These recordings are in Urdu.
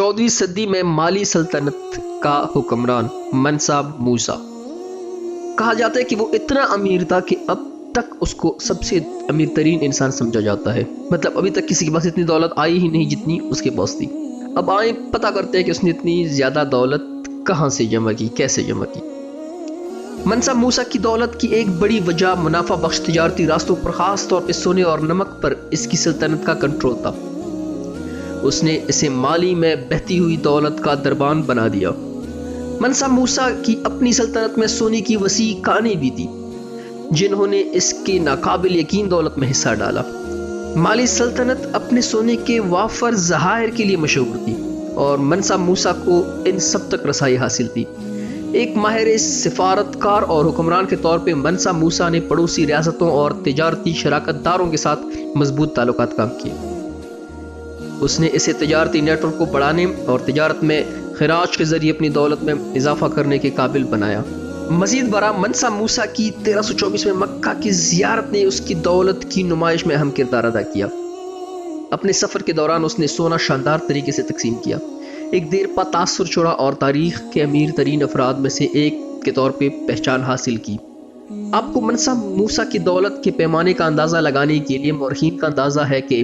14ویں صدی میں مالی سلطنت کا حکمران منسا موسیٰ، کہا جاتا ہے کہ وہ اتنا امیر تھا کہ اب تک اس کو سب سے امیر ترین انسان سمجھا جاتا ہے۔ مطلب ابھی تک کسی کے پاس اتنی دولت آئی ہی نہیں جتنی اس کے پاس تھی۔ اب آئیں پتہ کرتے ہیں کہ اس نے اتنی زیادہ دولت کہاں سے جمع کی، کیسے جمع کی۔ منسا موسیٰ کی دولت کی ایک بڑی وجہ منافع بخش تجارتی راستوں پر، خاص طور پہ سونے اور نمک پر اس کی سلطنت کا کنٹرول تھا۔ اس نے اسے مالی میں بہتی ہوئی دولت کا دربان بنا دیا۔ منسا موسیٰ کی اپنی سلطنت میں سونے کی وسیع کانیں بھی تھی، جنہوں نے اس کی ناقابل یقین دولت میں حصہ ڈالا۔ مالی سلطنت اپنے سونے کے وافر ذخائر کے لیے مشہور تھی اور منسا موسیٰ کو ان سب تک رسائی حاصل تھی۔ ایک ماہر سفارتکار اور حکمران کے طور پہ منسا موسیٰ نے پڑوسی ریاستوں اور تجارتی شراکت داروں کے ساتھ مضبوط تعلقات قائم کیے۔ اس نے اسے تجارتی نیٹ ورک کو بڑھانے اور تجارت میں خراج کے ذریعے اپنی دولت میں اضافہ کرنے کے قابل بنایا۔ مزید برآں منسا موسیٰ کی 1324 میں مکہ کی زیارت نے اس کی دولت کی نمائش میں اہم کردار ادا کیا۔ اپنے سفر کے دوران اس نے سونا شاندار طریقے سے تقسیم کیا، ایک دیر پا تاثر چھوڑا اور تاریخ کے امیر ترین افراد میں سے ایک کے طور پہ پہچان حاصل کی۔ آپ کو منسا موسیٰ کی دولت کے پیمانے کا اندازہ لگانے کے لیے مورخین کا اندازہ ہے کہ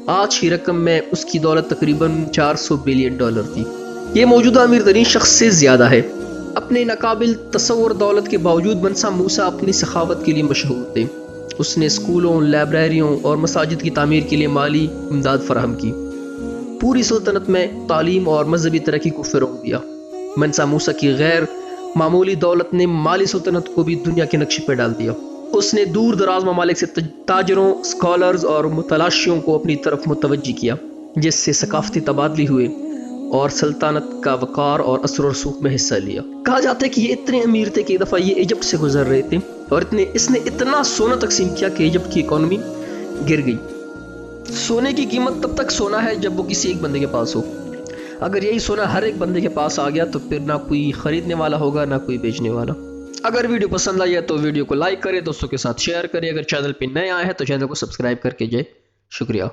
آج کی رقم میں اس کی دولت تقریباً $400 بلین تھی۔ یہ موجودہ امیر ترین شخص سے زیادہ ہے۔ اپنے ناقابل تصور دولت کے باوجود منسا موسیٰ اپنی سخاوت کے لیے مشہور تھے۔ اس نے اسکولوں، لائبریریوں اور مساجد کی تعمیر کے لیے مالی امداد فراہم کی، پوری سلطنت میں تعلیم اور مذہبی ترقی کو فروغ دیا۔ منسا موسیٰ کی غیر معمولی دولت نے مالی سلطنت کو بھی دنیا کے نقشے پہ ڈال دیا۔ اس نے دور دراز ممالک سے تاجروں، اسکالرز اور متلاشیوں کو اپنی طرف متوجہ کیا، جس سے ثقافتی تبادلے ہوئے اور سلطنت کا وقار اور اثر و رسوخ میں حصہ لیا۔ کہا جاتا ہے کہ یہ اتنے امیر تھے کہ ایک دفعہ یہ ایجپٹ سے گزر رہے تھے اور اس نے اتنا سونا تقسیم کیا کہ ایجپٹ کی اکانومی گر گئی۔ سونے کی قیمت تب تک سونا ہے جب وہ کسی ایک بندے کے پاس ہو۔ اگر یہی سونا ہر ایک بندے کے پاس آ گیا تو پھر نہ کوئی خریدنے والا ہوگا نہ کوئی بیچنے والا۔ اگر ویڈیو پسند آئی ہے تو ویڈیو کو لائک کریں، دوستوں کے ساتھ شیئر کریں۔ اگر چینل پہ نئے آئے ہیں تو چینل کو سبسکرائب کر کے جائے۔ شکریہ۔